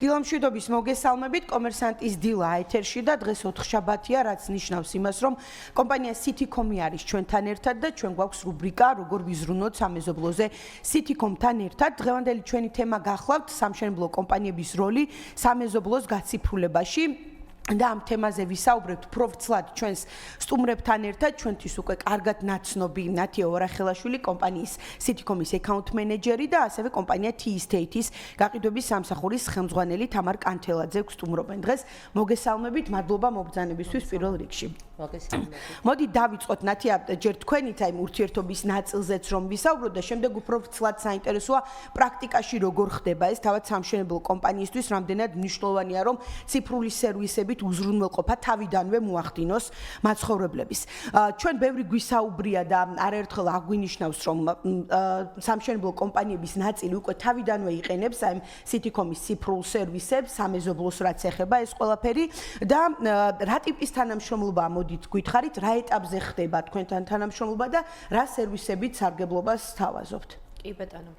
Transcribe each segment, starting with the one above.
დილამშვიდობის მოგესალმებით, კომერსანტის დილა ეთერში და დღეს ოთხშაბათია, რაც ნიშნავს იმას, რომ კომპანია Citycom-ი არის ჩვენთან ერთად და ჩვენ გვაქვს რუბრიკა როგორ ვიზრუნოთ სამეზობლოზე Citycom-თან ერთად. დღევანდელი ჩვენი თემა გახლავთ სამშენებლო კომპანიების როლი სამეზობლოს გაციფრულებაში. და ამ თემაზე ვისაუბრებთ პროფიცლად ჩვენს სტუმრებთან ერთად, ჩვენთვის უკვე კარგად ნაცნობი ნათია ორახელაშვილი, კომპანიის Citycom-ის account manager-ი და ასევე კომპანია T-State-ის გაყიდვების სამსახურის ხელმძღვანელი თამარ კანთელაძე გვსტუმრობენ დღეს. მოგესალმებით, მადლობა მობრძანებისთვის პირველ რიგში. მოდი დავიწყოთ ნათია ჯერ თქვენით აი ურთიერთობის ნაწილზეც რომ ვისაუბროთ და შემდეგ უპროფიცლად საინტერესოა პრაქტიკაში როგორ ხდება ეს თავად სამშენებლო კომპანიისთვის რამდენად მნიშვნელოვანია რომ ციფრული სერვისები უზრუნველყოფა თავიდანვე მოახდინოს მაცხოვრებლების. ჩვენ ბევრი გვისაუბრია და არაერთხელ აგვინიშნავს რომ სამშენებლო კომპანიების ნაწილი უკვე თავიდანვე იყენებს აი Citycom-ის ციფრულ სერვისებს, სამეზობლოს რაც ეხება ეს ყველაფერი და რა ტიპის თანამშრომლობაა მოდით გითხარით, რა ეტაპზე ხდება თქვენთან თანამშრომლობა და რა სერვისებით სარგებლობას სთავაზობთ? კი ბატონო.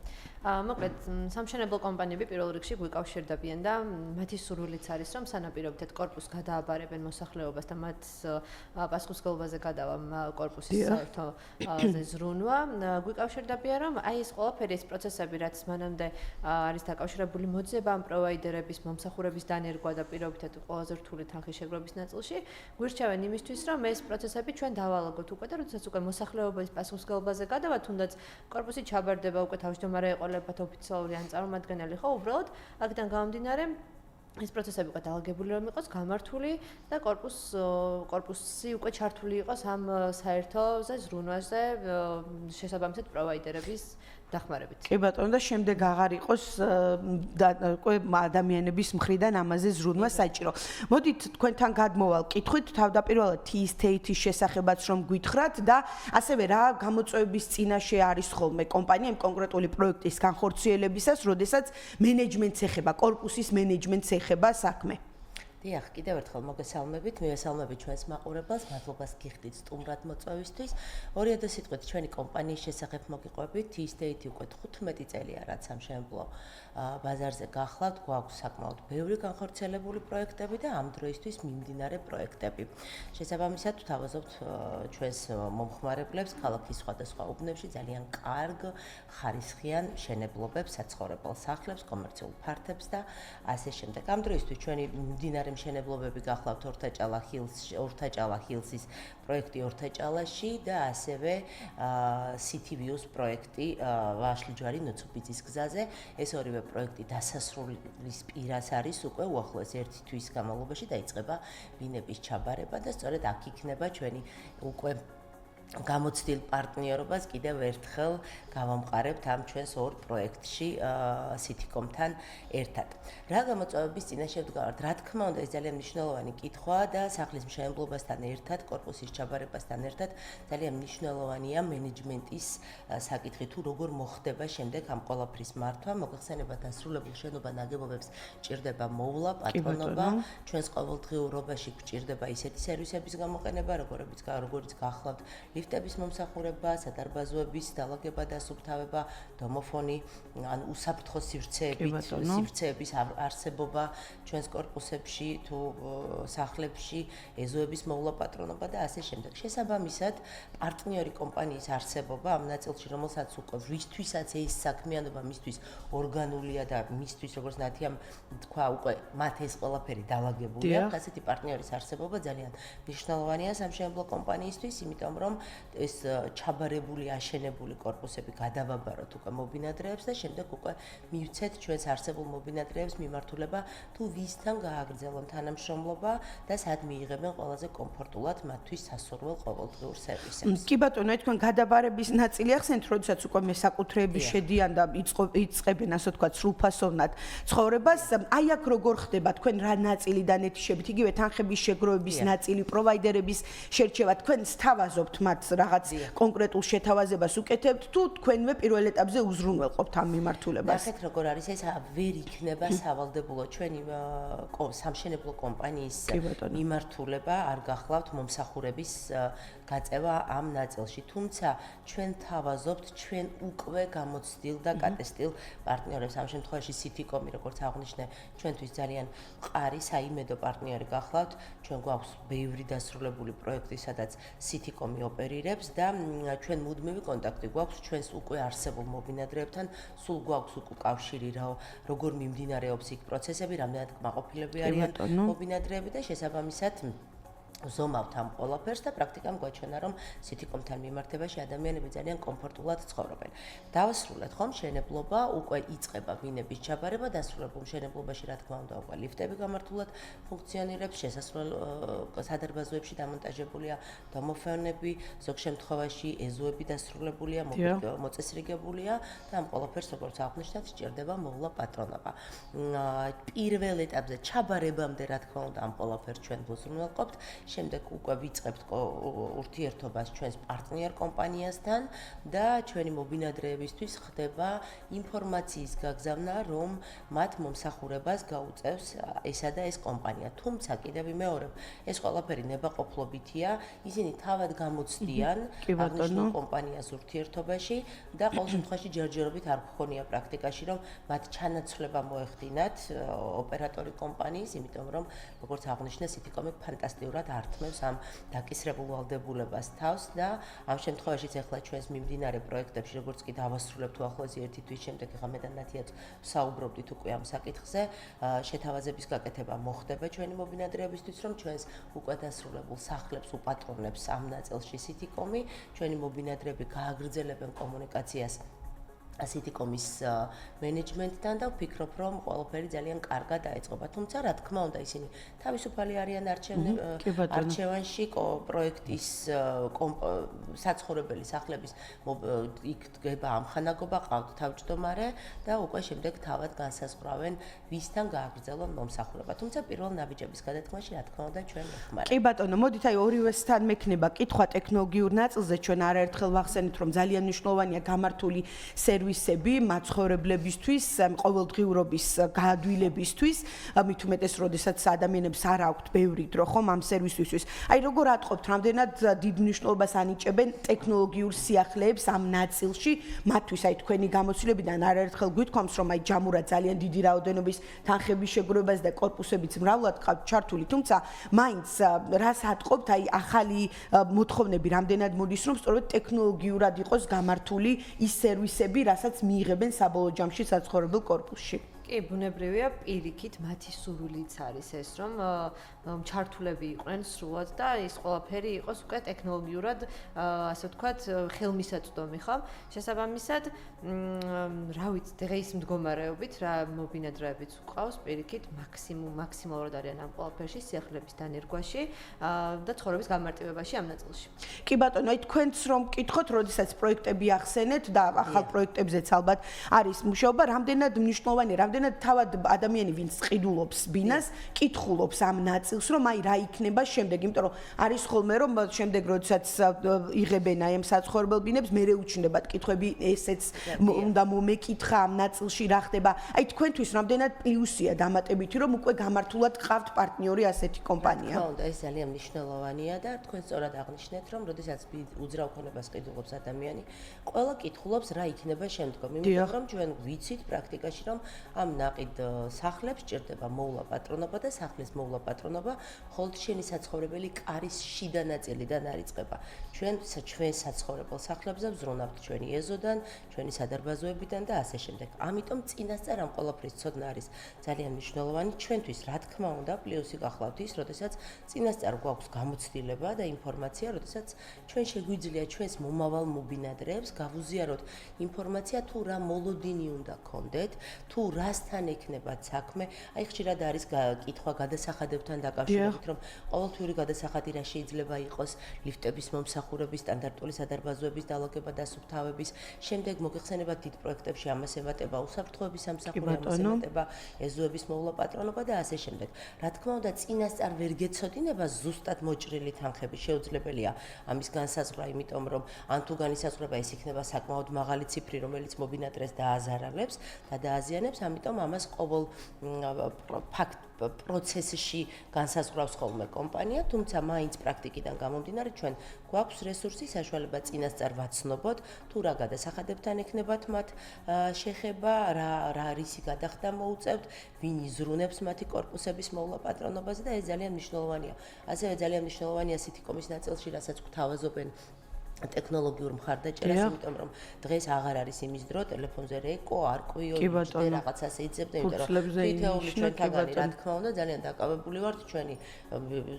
მოკლედ სამშენებლო კომპანიები პირველ რიგში გვიკავშირდებიან და მათი სურვილიც არის რომ სანაპიროებითად კორპუსს გადააბარებენ მოსახლეობას და მათ პასუხისმგებლობაზე გადავა კორპუსის საერთო ზრუნვა. გვიკავშირდებიან რომ აი ეს ყველაფერი ეს პროცესები რაც მანამდე არის დაკავშირებული მოძება ამ პროვაიდერების მომსახურების დანერგვა და პირობითად ყველაზე რთული თანხის შეგროვების ნაწილში გვირჩევენ იმისთვის რომ ეს პროცესები ჩვენ დავალაგოთ უკვე და როდესაც უკვე მოსახლეობის პასუხისმგებლობაზე გადავა თუნდაც კორპუსი ჩაბარდება უკვე თავმჯდომარე ეყოლებათ ოფიციალური ან წარმომადგენელი ხო უბრალოდ აქედან გამომდინარე ეს პროცესები უკვე დაალაგებული რომ იყოს გამართული და კორპუსი უკვე ჩართული იყოს ამ საერთოზე ზრუნვაზე შესაბამისად პროვაიდერების დახმარებით. კი ბატონო და შემდეგ აღარ იყოს ადამიანების მხრიდან ამაზე ზრუნვა საჭირო. მოდით თქვენთან გადმოვალ კითხვით თავდაპირველად T-State-ის შესახებაც რომ გითხრათ და ასევე რა გამოწვევების წინაშე არის ხოლმე კომპანია იმ კონკრეტული პროექტის განხორციელებისას, როდესაც მენეჯმენტს ეხება, კორპუსის მენეჯმენტს ეხება საქმე. დიახ, კიდევ ერთხელ მოგესალმებით, მივესალმებით ჩვენს მაყურებელს, მადლობას გიხდით სტუმრად მოწვევისთვის. 2000 სიტყვით ჩვენი კომპანიის შესახებ მოგიყვებით, T-State უკვე 15 წელია რაც სამშენებლო ბაზარზე გახლავთ, გვაქვს საკმაოდ ბევრი განხორციელებული პროექტები და ამ დროისთვის მიმდინარე პროექტები. შესაბამისად, ვთავაზობთ ჩვენს მომხმარებლებს ქალაქის სხვადასხვა უბნებში ძალიან კარგ ხარისხიან მშენებლობებს, საცხოვრებელ სახლებს, კომერციულ ფართებს და ასე შემდეგ. ამ დროისთვის ჩვენი მიმდინარე მშენებლობები გახლავთ ორთაჭალა ჰილსის პროექტი ორთაჭალაში და ასევე City Views პროექტი ვაშლიჯვარი ნუცუბიძის გზაზე. ეს ორივე პროექტი დასასრულის პირას არის უკვე უახლოეს 1 თვის განმავლობაში დაიწყება ბინების ჩაბარება და სწორედ აქ იქნება ჩვენი უკვე გამოცდილ პარტნიორობას კიდევ ერთხელ გავამყარებთ ამ ჩვენს ორ პროექტში Citycom-თან ერთად. რა გამოწვევების წინაშე ვდგავართ? რა თქმა უნდა, ეს ძალიან მნიშვნელოვანი კითხვაა და სახლის მშენებლობასთან ერთად, კორპუსის ჩაბარებასთან ერთად ძალიან მნიშვნელოვანია მენეჯმენტის საკითხი თუ როგორ მოხდება შემდეგ ამ ყველაფრის მართვა. მოგეხსენებათ, დასრულებულ შენობა ნაგებობებს ჭირდება მოვლა, პატრონობა, ჩვენს ყოველდღიურობაში გვჭირდება ისეთი სერვისების გამოყენება, როგორიც გახლავთ ლიფტების მომსახურება, სადარბაზოების დალაგება და სუფთავება, დომოფონი, ან უსაფრთხო სივრცეების არსებობა ჩვენს კორპუსებში თუ სახლებში, ეზოების მოვლა, პატრონობა და ასე შემდეგ. შესაბამისად, პარტნიორი კომპანიის არსებობა ამ ნაწილში, რომელსაც უკვე ვისთვისაც ეს საქმიანობა მისთვის ორგანულია და მისთვის, როგორც ნათიამ თქვა, უკვე მათ ეს ყველაფერი დალაგებულია. ასეთი პარტნიორის არსებობა ძალიან მნიშვნელოვანია სამშენებლო კომპანიისთვის, იმიტომ რომ ეს ჩაბარებული, აშენებული კორპუსები გადავაბაროთ უკვე მობინადრეებს და შემდეგ უკვე მივცეთ ჩვენს არსებულ მობინადრეებს მიმართულება თუ ვისთან გააგრძელონ თანამშრომლობა და სად მიიღებენ ყველაზე კომფორტულად მათთვის სასურველ ყოველდღიურ სერვისებს. კი ბატონო, თქვენ გადაბარების ნაწილი ახსენეთ, როდესაც უკვე მესაკუთრეები შედიან და იწყებენ ასე ვთქვათ სრულფასოვნად ცხოვრებას. აი აქ როგორ ხდება თქვენ რა ნაწილიდან ეთიშებით, იგივე თანხების შეგროვების ნაწილი, პროვაიდერების შერჩევა, თქვენ სთავაზობთ მათ რაღაც კონკრეტულ შეთავაზებას უკეთებთ თუ თქვენვე პირველ ეტაპზე უზრუნველყოფთ ამ მიმართულებას? ნახეთ როგორ არის ეს ვერ იქნება სავალდებულო ჩვენი სამშენებლო კომპანიის მიმართულება არ გახლავთ მომსახურების გაწევა ამ ნაწილში. თუმცა ჩვენ თავაზობთ ჩვენ უკვე გამოცდილ და კატესტილ პარტნიორებს. ამ შემთხვევაში Citycom-ი, როგორც აღნიშნე, ჩვენთვის ძალიან მყარი საიმედო პარტნიორი გახლავთ. ჩვენ გვაქვს ბევრი დასრულებული პროექტი, სადაც Citycom-ი ოპერირებს და ჩვენ მუდმივი კონტაქტი გვაქვს ჩვენს უკვე არსებულ მობინადრეებთან. სულ გვაქვს უკვე კავშირი, როგორ მიმდინარეობს იქ პროცესები, რამდენად კმაყოფილები არიან მობინადრეები და შესაბამისად ზომავთ ამ ყველაფერს და პრაქტიკამ გვაჩვენა, რომ Citycom-თან მიმართებაში ადამიანები ძალიან კომფორტულად ცხოვრობენ. დავასრულეთ ხომ მშენებლობა, უკვე იწყება ბინების ჩაბარება, დასრულებულ მშენებლობაში რა თქმა უნდა უკვე ლიფტები გამართულად ფუნქციონირებს, შესასვლელ სადარბაზოებში დამონტაჟებულია დომოფონები, ზოგ შემთხვევაში ეზოები დასრულებულია, მოწესრიგებულია და ამ ყველაფერს როგორც აღნიშნეთ, სჭირდება მოვლა პატრონობა. პირველ ეტაპზე ჩაბარებამდე რა თქმა უნდა ამ ყველაფერს ჩვენ ვუზრუნველყოფთ. შემდეგ უკვე ვიწყებთ ურთიერთობას ჩვენს პარტნიორ კომპანიასთან და ჩვენი მობინადრეებისთვის ხდება ინფორმაციის გაგზავნა, რომ მათ მომსახურებას გაუწევს ესა და ეს კომპანია. თუმცა კიდევ ვიმეორებ, ეს ყველაფერი ნებაყოფლობითია, ისინი თავად გამოცდიან აღნიშნულ კომპანიას ურთიერთობაში და ყოველ შემთხვევაში ჯერჯერობით არ გქონია პრაქტიკაში, რომ მათ ჩანაცვლება მოეხდინათ ოპერატორი კომპანიის, იმიტომ რომ როგორც აღნიშნე, Citycom-ი ფანტასტიკურად ართმევს ამ დაკისრებულ ვალდებულებას თავს და ამ შემთხვევაშიც ახლა ჩვენს მიმდინარე პროექტებში, როგორც კი დავასრულებთ უახლოესი 1 თვის შემდეგ, ახლა მე და ნათიაც საუბრობდით უკვე ამ საკითხზე, შეთავაზების გაკეთება მოხდება ჩვენი მობინადრეებისთვის, რომ ჩვენს უკვე დასრულებულ სახლებს უპატრონებს ამ ნაწილში Citycom-ი, ჩვენი მობინადრეები გააგრძელებენ კომუნიკაციას Citycom-ის მენეჯმენტთან და ვფიქრობ, რომ ყველაფერი ძალიან კარგად დაიწყება. თუმცა, რა თქმა უნდა, ისინი თავისუფალი არიან არჩევანში პროექტის საცხოვრებელი სახლების იქ დგება ამხანაგობა, ყავთ თავმჯდომარე და უკვე შემდეგ თავად განსაზღვრავენ, ვისთან გააგრძელონ მომსახურება. თუმცა, პირველ ნაბიჯების გადადგმაში, რა თქმა უნდა, ჩვენ ვეხმარებთ. კი ბატონო, მოდით აი ორივესთან მექნება კითხვა ტექნოლოგიურ ნაწილზე, ჩვენ არაერთხელ ვახსენით, რომ ძალიან მნიშვნელოვანია გამართული სერვისები მაცხოვრებლებისთვის, ყოველდღიურობის გაადვილებისთვის, მით უმეტეს, როდესაც ადამიანებს არ აქვთ ბევრი დრო ხომ ამ სერვისისთვის. აი როგორ ატყობთ, რამდენად დიდ მნიშვნელობას ანიჭებენ ტექნოლოგიურ სიახლეებს ამ ნაწილში, მათთვის აი თქვენი გამოცდილებიდან არაერთხელ გვითქვამს, რომ აი ჯამურად ძალიან დიდი რაოდენობის თანხების შეგროვებას და კორპუსებიც მრავლად ყავთ ჩართული, თუმცა მაინც რას ატყობთ, აი ახალი მოთხოვნები რამდენად მოდის, რომ სწორედ ტექნოლოგიურად იყოს გამართული ის სერვისები, რასაც მიიღებენ საბოლოო ჯამში საცხოვრებელ კორპუსში. კი, ბუნებრივია, პირიქით მათი სურვილიც არის ეს, რომ ჩართულები იყვნენ სრულად და ის ყველაფერი იყოს უკვე ტექნოლოგიურად, ასე ვთქვათ, ხელმისაწვდომი, ხო? შესაბამისად, რა ვიცი, დღეის მდგომარეობით რა მობინადრეებიც უყავს, პირიქით მაქსიმალურად არიან ამ ყველაფერში, სიახლეების დანერგვაში და ცხოვრების გამარტივებაში ამ ნაწილში. კი ბატონო, აი თქვენც რომ გკითხოთ, როდესაც პროექტები ახსენეთ და ახალ პროექტებზეც ალბათ არის მუშაობა, რამდენად მნიშვნელოვანია, რამდენად თავად ადამიანი, ვინც ყიდულობს ბინას, კითხულობს ამ ნაწილს, რომ აი რა იქნება შემდეგ, იმიტომ რომ არის ხოლმე რომ შემდეგ როდესაც იღებენ აი ამ საცხოვრებელ ბინებს, მერე უჩნდებათ კითხვები, ესეც უნდა მომეკითხა ამ ნაწილში რა ხდება. აი თქვენთვის რამდენად პლუსია დამატებითი, რომ უკვე გამართულად ყავთ პარტნიორი ასეთი კომპანია. რა უნდა, ეს ძალიან მნიშვნელოვანია და თქვენ სწორად აღნიშნეთ, რომ როდესაც უძრავ ქონებას ყიდულობს ადამიანი, ყველა კითხულობს რა იქნება შემდგომ, იმიტომ რომ ჩვენ ვიცით პრაქტიკაში, რომ ამ ნაყიდ სახლებს ჭირდება მოვლა პატრონობა და სახლის მოვლა პატრონობა, ხოლო შენი საცხოვრებელი კარის შიდა ნაწილიდან არიწყება. ჩვენ საცხოვრებელ სახლებზე ვზრუნავთ ჩვენი ეზოდან, ჩვენი სადარბაზოებიდან და ასე შემდეგ. ამიტომ წინასწარ ამ ყველაფრის ცოდნა არის ძალიან მნიშვნელოვანი ჩვენთვის, რა თქმა უნდა, პლუსი გახლავთ ის, როდესაც წინასწარ გვაქვს გამოცდილება და ინფორმაცია, როდესაც ჩვენ შეგვიძლია ჩვენს მომავალ მობინადრეებს გავუზიაროთ ინფორმაცია თუ რა მოლოდინი უნდა გქონდეთ, თუ რასთან ექნებათ საქმე. აი ხშირად არის კითხვა გადასახადებთან დაკავშირებით, რომ ყოველთვიური გადასახადი რა შეიძლება იყოს ლიფტების მომსახურების, სტანდარტული სადარბაზოების დალაგება და სუფთავების. შემდეგ მოგეხსენებათ დიდ პროექტებში ამას ემატება უსაფრთხოების სამსახური, ამას ემატება ეზოების მოვლა პატრონობა და ასე შემდეგ. რა თქმა უნდა, წინასწარ ვერ გეცოდინება ზუსტად მოჭრილი თანხები, შეუძლებელია ამის განსაზღვრა, იმიტომ რომ ან თუ განისაზღვრება ეს იქნება საკმაოდ მაღალი ციფრი, რომელიც მობინადრეს დააზარალებს და დააზიანებს, ამიტომ ამას ყოველ პროცესში განსაზღვრავს ხოლმე კომპანია, თუმცა მაინც პრაქტიკიდან გამომდინარე ჩვენ გვაქვს რესურსი, საშუალება წინასწარ ვაცნობოთ, თუ რა გადასახადებთან ექნებათ მათ შეხება, რა რისი გადახდა მოუწევთ, ვინ იზრუნებს მათი კორპუსების მოვლა პატრონობაზე და ეს ძალიან მნიშვნელოვანია. ასევე ძალიან მნიშვნელოვანია სიტიკომის ნაწილში, რასაც გვთავაზობენ ტექნოლოგიურ მხარდაჭერას, იმიტომ რომ დღეს აღარ არის იმის დრო, ტელეფონზე რეკო, არკვიო, რაღაცას ეძებდა, იმიტომ რომ თითოეული ჩვენთაგანი, რა თქმა უნდა, ძალიან დაკავებული ვართ ჩვენი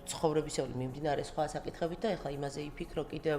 ცხოვრებისეული მიმდინარე სხვა საკითხებით და ეხლა იმაზე იფიქრო კიდევ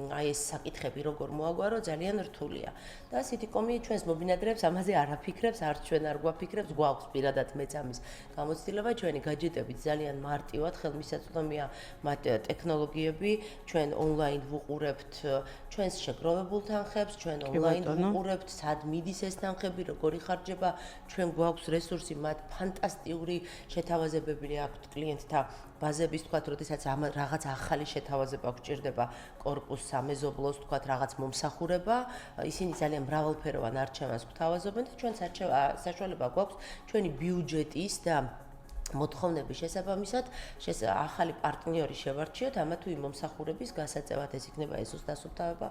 აი ეს საკითხები როგორ მოაგვარო, ძალიან რთულია. და სიტიკომი ჩვენს მობინადრებს ამაზე არ აფიქრებს, არც ჩვენ არ გვაფიქრებს, გვაქვს პირადად მეც ამის გამოცდილება, ჩვენი gadgetებით ძალიან მარტივად ხელმისაწვდომია მათ ტექნოლოგიები, ჩვენ ონლაინ ვუყურებთ ჩვენს შეგროვებულ თანხებს, ჩვენ ონლაინ ვუყურებთ, სად მიდის ეს თანხები, როგორ იხარჯება, ჩვენ გვაქვს რესურსი, მათ ფანტასტიკური შეთავაზებები აქვთ კლიენტთა ბაზების, თქვათ, როდესაც რაღაც ახალი შეთავაზება გვჭირდება კორპუსს, სამეზობლოს, თქვათ, რაღაც მომსახურება, ისინი ძალიან მრავალფეროვან არჩევანს გვთავაზობენ და ჩვენ საშუალება გვაქვს ჩვენი ბიუჯეტის და მოთხოვნების შესაბამისად ახალი პარტნიორი შევარჩიოთ ამა თუ იმ მომსახურების გასაწევად, ეს იქნება ესოს დასუფთავება,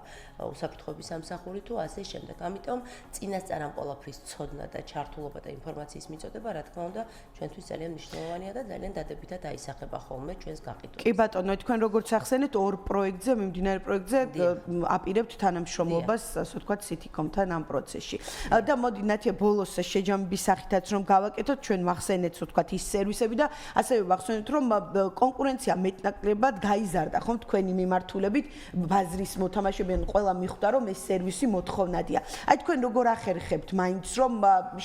უსაფრთხოების სამსახური თუ ასე შემდეგ. ამიტომ წინასწარ ამ ყველაფრის ცოდნა და ჩართულობა და ინფორმაციის მიწოდება, რა თქმა უნდა, ჩვენთვის ძალიან მნიშვნელოვანია და ძალიან დადებითად აისახება ხოლმე ჩვენს გაყიდვას. კი ბატონო, თქვენ როგორც ახსენეთ, ორ პროექტზე, მიმდინარე პროექტზე აპირებთ თანამშრომლობას, ასე ვთქვათ, სიტიკომთან ამ პროცესში. და მოდი ნათია ბოლოს შეჯამების სახითაც რომ გავაკეთოთ, ჩვენ მახსენეთ, ასე ვთქვათ, ის სერვისები და ასევე ვახსენოთ, რომ კონკურენცია მეტნაკლებად გაიზარდა, ხომ თქვენი მიმართულებით ბაზრის მოთამაშეებენ ყველა მიხვდა, რომ ეს სერვისი მოთხოვნადია. აი თქვენ როგორ ახერხებთ მაინც რომ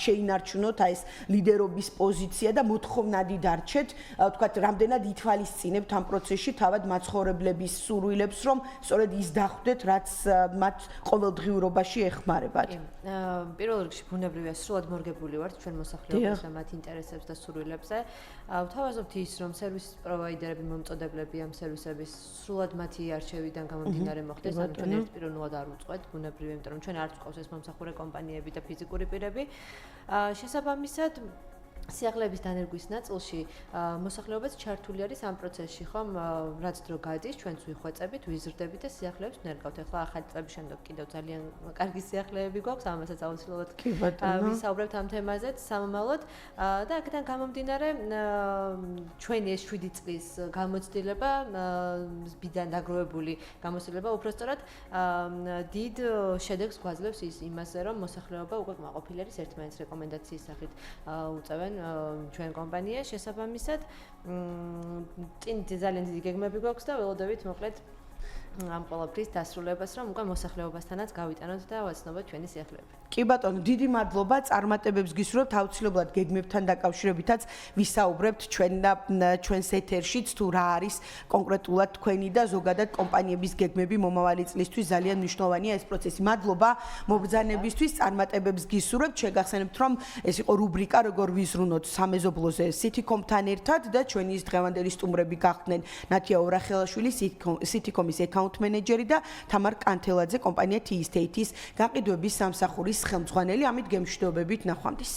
შეინარჩუნოთ აი ეს ლიდერობის პოზიცია და მოთხოვნადი დარჩეთ, ვთქვათ, რამდენად ითვალისწინებთ ამ პროცესში თავად მაცხოვრებლების სურვილებს, რომ სწორედ ის დახვდეთ, რაც მათ ყოველდღიურობაში ეხმარებათ. პირველ რიგში ბუნებრივია, სრულად მორგებული ვართ ჩვენ მოსახლეობას და მათ ინტერესებს და სურვილებზე. ვთავაზობთ ის, რომ სერვის პროვაიდერები, მომწოდებლები ამ სერვისების სრულად მათი არჩევიდან გამომდინარე მოხდეს, ანუ ჩვენ ერთპიროვნულად არ უწყვეთ, ბუნებრივია, იმიტომ რომ ჩვენ არ გვყავს ეს მომსახურე კომპანიები და ფიზიკური პირები. შესაბამისად, სიახლეების დანერგვის ნაწილში მოსახლეობაც ჩართული არის ამ პროცესში, ხომ, რაც დრო გადის, ჩვენც ვიხვეწებით, ვიზრდებით და სიახლეებს ვნერგავთ. ახლა ახალი წლების შემდეგ კიდევ ძალიან კარგი სიახლეები გვაქვს, ამასაც აუცილებლად ვისაუბრებთ ამ თემაზეც სამომავლოდ და აქედან გამომდინარე ჩვენი ეს 7 წლის გამოცდილება, ბიდან დაგროვებული გამოცდილება, უბრალოდ დიდ შედეგს გვაძლევს იმაზე, რომ მოსახლეობა უკვე კმაყოფილი არის ერთმანეთის რეკომენდაციის სახით უწევენ ჩვენ კომპანია შესაბამისად წინ ძალიან დიდი გეგმები გვაქვს და ველოდებით მოკლედ ამ ყველაფრის დასრულებას, რომ უკვე მოსახლეობასთანაც გავიტანოთ და ვაცნობოთ ჩვენი სიახლეები. კი ბატონო, დიდი მადლობა, წარმატებებს გისურვებთ, აუცილებლად გეგმებთან დაკავშირებითაც ვისაუბრებთ ჩვენს ეთერშიც, თუ რა არის კონკრეტულად თქვენი და ზოგადად კომპანიების გეგმები მომავალი წლისთვის, ძალიან მნიშვნელოვანია ეს პროცესი. მადლობა მობრძანებისთვის, წარმატებებს გისურვებთ, შეგახსენებთ, რომ ეს იყო რუბრიკა, როგორ ვიზრუნოთ სამეზობლოზე სიტიკომთან ერთად და ჩვენი ის დღევანდელი სტუმრები გახდნენ ნათია ორახელაშვილი, სიტიკომის აკაუნტ მენეჯერი და თამარ კანთელაძე, კომპანია T-State-ის გაყიდვების სამსახურის ხელმძღვანელი. ამით გემშვიდობებით ნახვამდის.